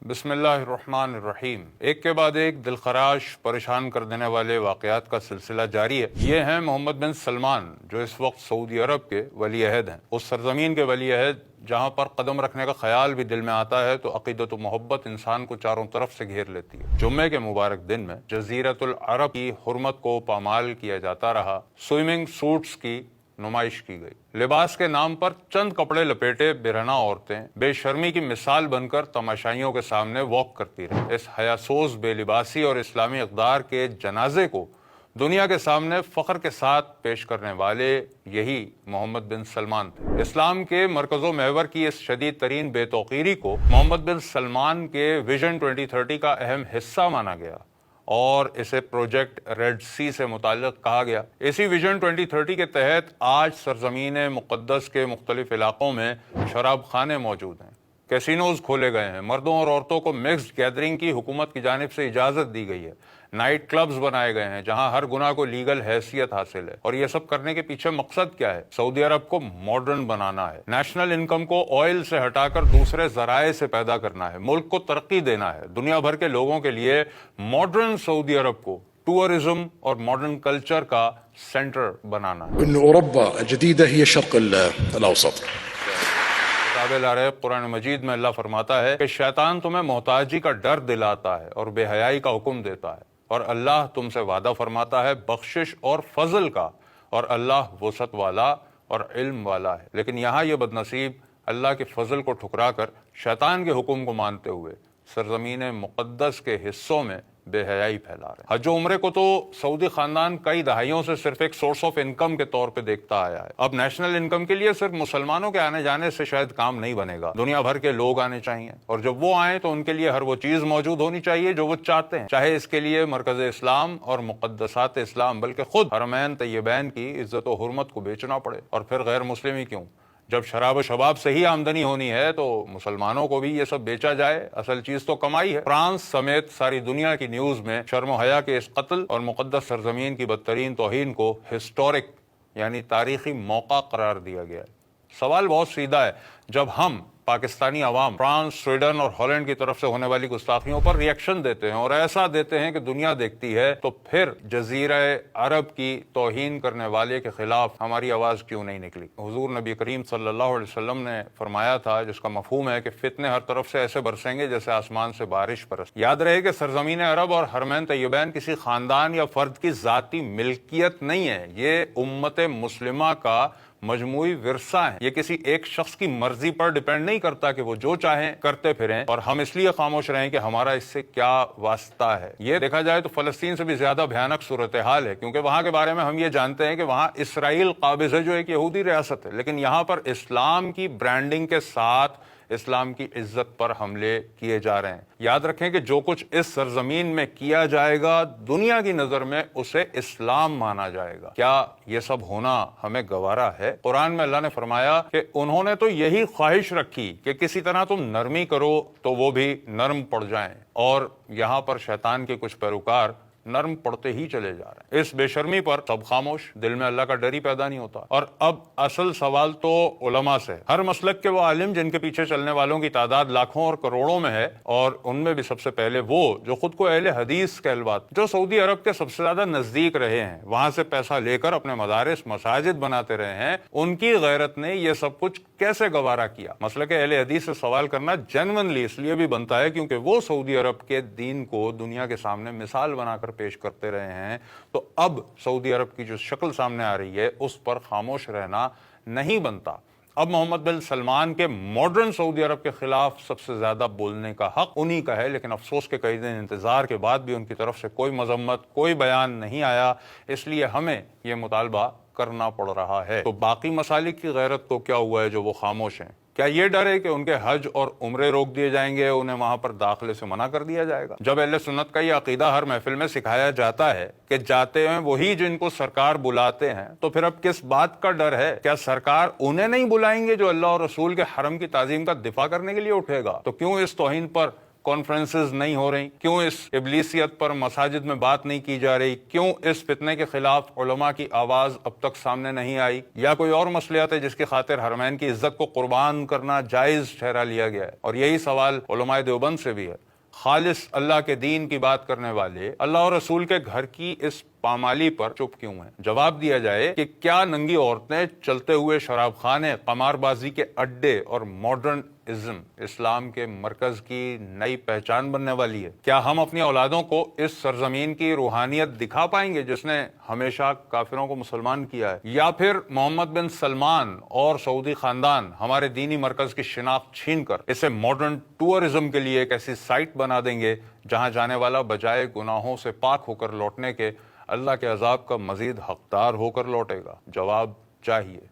بسم اللہ الرحمن الرحیم۔ ایک کے بعد ایک دلخراش پریشان کر دینے والے واقعات کا سلسلہ جاری ہے۔ یہ ہیں محمد بن سلمان، جو اس وقت سعودی عرب کے ولی عہد ہیں، اس سرزمین کے ولی عہد جہاں پر قدم رکھنے کا خیال بھی دل میں آتا ہے تو عقیدت و محبت انسان کو چاروں طرف سے گھیر لیتی ہے۔ جمعے کے مبارک دن میں جزیرۃ العرب کی حرمت کو پامال کیا جاتا رہا۔ سوئمنگ سوٹس کی نمائش کی گئی۔ لباس کے نام پر چند کپڑے لپیٹے برہنہ عورتیں بے شرمی کی مثال بن کر تماشائیوں کے سامنے واک کرتی رہیں۔ اس حیاسوز بے لباسی اور اسلامی اقدار کے جنازے کو دنیا کے سامنے فخر کے ساتھ پیش کرنے والے یہی محمد بن سلمان تھے۔ اسلام کے مرکز و محور کی اس شدید ترین بے توقیری کو محمد بن سلمان کے ویژن 2030 کا اہم حصہ مانا گیا اور اسے پروجیکٹ ریڈ سی سے متعلق کہا گیا۔ اسی ویژن 2030 کے تحت آج سرزمین مقدس کے مختلف علاقوں میں شراب خانے موجود ہیں، کیسینوز کھولے گئے ہیں، مردوں اور عورتوں کو مکسڈ گیدرنگ کی حکومت کی جانب سے اجازت دی گئی ہے، نائٹ کلبز بنائے گئے ہیں جہاں ہر گناہ کو لیگل حیثیت حاصل ہے۔ اور یہ سب کرنے کے پیچھے مقصد کیا ہے؟ سعودی عرب کو ماڈرن بنانا ہے، نیشنل انکم کو آئل سے ہٹا کر دوسرے ذرائع سے پیدا کرنا ہے، ملک کو ترقی دینا ہے، دنیا بھر کے لوگوں کے لیے ماڈرن سعودی عرب کو ٹورزم اور ماڈرن کلچر کا سینٹر بنانا ہے۔ إن أوروبا الجديدة هي الشرق الأوسط. کتاب العریب قرآن مجید میں اللہ فرماتا ہے کہ شیطان تمہیں محتاجی کا ڈر دلاتا ہے اور بے حیائی کا حکم دیتا ہے، اور اللہ تم سے وعدہ فرماتا ہے بخشش اور فضل کا، اور اللہ وسعت والا اور علم والا ہے۔ لیکن یہاں یہ بدنصیب اللہ کے فضل کو ٹھکرا کر شیطان کے حکم کو مانتے ہوئے سرزمین مقدس کے حصوں میں بے حیائی پھیلا رہے ہیں۔ حج و عمرے کو تو سعودی خاندان کئی دہائیوں سے صرف ایک سورس آف انکم کے طور پہ دیکھتا آیا ہے۔ اب نیشنل انکم کے لیے صرف مسلمانوں کے آنے جانے سے شاید کام نہیں بنے گا، دنیا بھر کے لوگ آنے چاہیے، اور جب وہ آئیں تو ان کے لیے ہر وہ چیز موجود ہونی چاہیے جو وہ چاہتے ہیں، چاہے اس کے لیے مرکز اسلام اور مقدسات اسلام بلکہ خود حرمین طیبین کی عزت و حرمت کو بیچنا پڑے۔ اور پھر غیر مسلم ہی کیوں، جب شراب و شباب سے ہی آمدنی ہونی ہے تو مسلمانوں کو بھی یہ سب بیچا جائے، اصل چیز تو کمائی ہے۔ فرانس سمیت ساری دنیا کی نیوز میں شرم و حیا کے اس قتل اور مقدس سرزمین کی بدترین توہین کو ہسٹورک یعنی تاریخی موقع قرار دیا گیا ہے۔ سوال بہت سیدھا ہے، جب ہم پاکستانی عوام فرانس، سویڈن اور ہالینڈ کی طرف سے ہونے والی گستاخیوں پر ری ایکشن دیتے ہیں اور ایسا دیتے ہیں کہ دنیا دیکھتی ہے، تو پھر جزیرہ عرب کی توہین کرنے والے کے خلاف ہماری آواز کیوں نہیں نکلی؟ حضور نبی کریم صلی اللہ علیہ وسلم نے فرمایا تھا، جس کا مفہوم ہے کہ فتنے ہر طرف سے ایسے برسیں گے جیسے آسمان سے بارش برس۔ یاد رہے کہ سرزمین عرب اور حرمین طیبین کسی خاندان یا فرد کی ذاتی ملکیت نہیں ہے، یہ امت مسلمہ کا مجموعی ورثہ ہیں۔ یہ کسی ایک شخص کی مرضی پر ڈیپینڈ نہیں کرتا کہ وہ جو چاہیں کرتے پھریں اور ہم اس لیے خاموش رہیں کہ ہمارا اس سے کیا واسطہ ہے۔ یہ دیکھا جائے تو فلسطین سے بھی زیادہ بھیانک صورتحال ہے، کیونکہ وہاں کے بارے میں ہم یہ جانتے ہیں کہ وہاں اسرائیل قابض ہے جو ایک یہودی ریاست ہے، لیکن یہاں پر اسلام کی برانڈنگ کے ساتھ اسلام کی عزت پر حملے کیے جا رہے ہیں۔ یاد رکھیں کہ جو کچھ اس سرزمین میں کیا جائے گا دنیا کی نظر میں اسے اسلام مانا جائے گا۔ کیا یہ سب ہونا ہمیں گوارا ہے؟ قرآن میں اللہ نے فرمایا کہ انہوں نے تو یہی خواہش رکھی کہ کسی طرح تم نرمی کرو تو وہ بھی نرم پڑ جائیں، اور یہاں پر شیطان کے کچھ پیروکار نرم پڑتے ہی چلے جا رہے ہیں۔ اس بے شرمی پر سب خاموش، دل میں اللہ کا ڈر ہی پیدا نہیں ہوتا۔ اور اب اصل سوال تو علماء سے، ہر مسلک کے وہ عالم جن کے پیچھے چلنے والوں کی تعداد لاکھوں اور کروڑوں میں ہے، اور ان میں بھی سب سے پہلے وہ جو خود کو اہل حدیث کہلواتے، جو سعودی عرب کے سب سے زیادہ نزدیک رہے ہیں، وہاں سے پیسہ لے کر اپنے مدارس مساجد بناتے رہے ہیں، ان کی غیرت نے یہ سب کچھ کیسے گوارا کیا؟ مسلک اہل حدیث سے سوال کرنا جینوئنلی اس لیے بھی بنتا ہے کیونکہ وہ سعودی عرب کے دین کو دنیا کے سامنے مثال بنا کر پیش کرتے رہے ہیں، تو اب سعودی عرب کی جو شکل سامنے آ رہی ہے اس پر خاموش رہنا نہیں بنتا۔ اب محمد بن سلمان کے ماڈرن سعودی عرب کے خلاف سب سے زیادہ بولنے کا حق انہی کا ہے، لیکن افسوس کے کئی دن انتظار کے بعد بھی ان کی طرف سے کوئی مذمت، کوئی بیان نہیں آیا، اس لیے ہمیں یہ مطالبہ کرنا پڑ رہا ہے۔ تو باقی مسالک کی غیرت کو کیا ہوا ہے جو وہ خاموش ہیں؟ کیا یہ ڈر ہے کہ ان کے حج اور عمرے روک دیے جائیں گے، انہیں وہاں پر داخلے سے منع کر دیا جائے گا؟ جب اہل سنت کا یہ عقیدہ ہر محفل میں سکھایا جاتا ہے کہ جاتے ہیں وہی جن کو سرکار بلاتے ہیں، تو پھر اب کس بات کا ڈر ہے؟ کیا سرکار انہیں نہیں بلائیں گے جو اللہ اور رسول کے حرم کی تعظیم کا دفاع کرنے کے لیے اٹھے گا؟ تو کیوں اس توہین پر کانفرنسز نہیں ہو رہی؟ کیوں اس ابلیسیت پر مساجد میں بات نہیں کی جا رہی؟ کیوں اس فتنے کے خلاف علماء کی آواز اب تک سامنے نہیں آئی؟ یا کوئی اور مسئلہ ہے جس کی خاطر حرمین کی عزت کو قربان کرنا جائز ٹھہرا لیا گیا ہے؟ اور یہی سوال علماء دیوبند سے بھی ہے۔ خالص اللہ کے دین کی بات کرنے والے اللہ اور رسول کے گھر کی اس پامالی پر چپ کیوں ہیں؟ جواب دیا جائے کہ کیا ننگی عورتیں، چلتے ہوئے شراب خانے، قمار بازی کے اڈے اور ماڈرن ازم اسلام کے مرکز کی نئی پہچان بننے والی ہے؟ کیا ہم اپنی اولادوں کو اس سرزمین کی روحانیت دکھا پائیں گے جس نے ہمیشہ کافروں کو مسلمان کیا ہے؟ یا پھر محمد بن سلمان اور سعودی خاندان ہمارے دینی مرکز کی شناخت چھین کر اسے ماڈرن ٹورزم کے لیے ایک ایسی سائٹ بنا دیں گے جہاں جانے والا بجائے گناہوں سے پاک ہو کر لوٹنے کے اللہ کے عذاب کا مزید حقدار ہو کر لوٹے گا؟ جواب چاہیے۔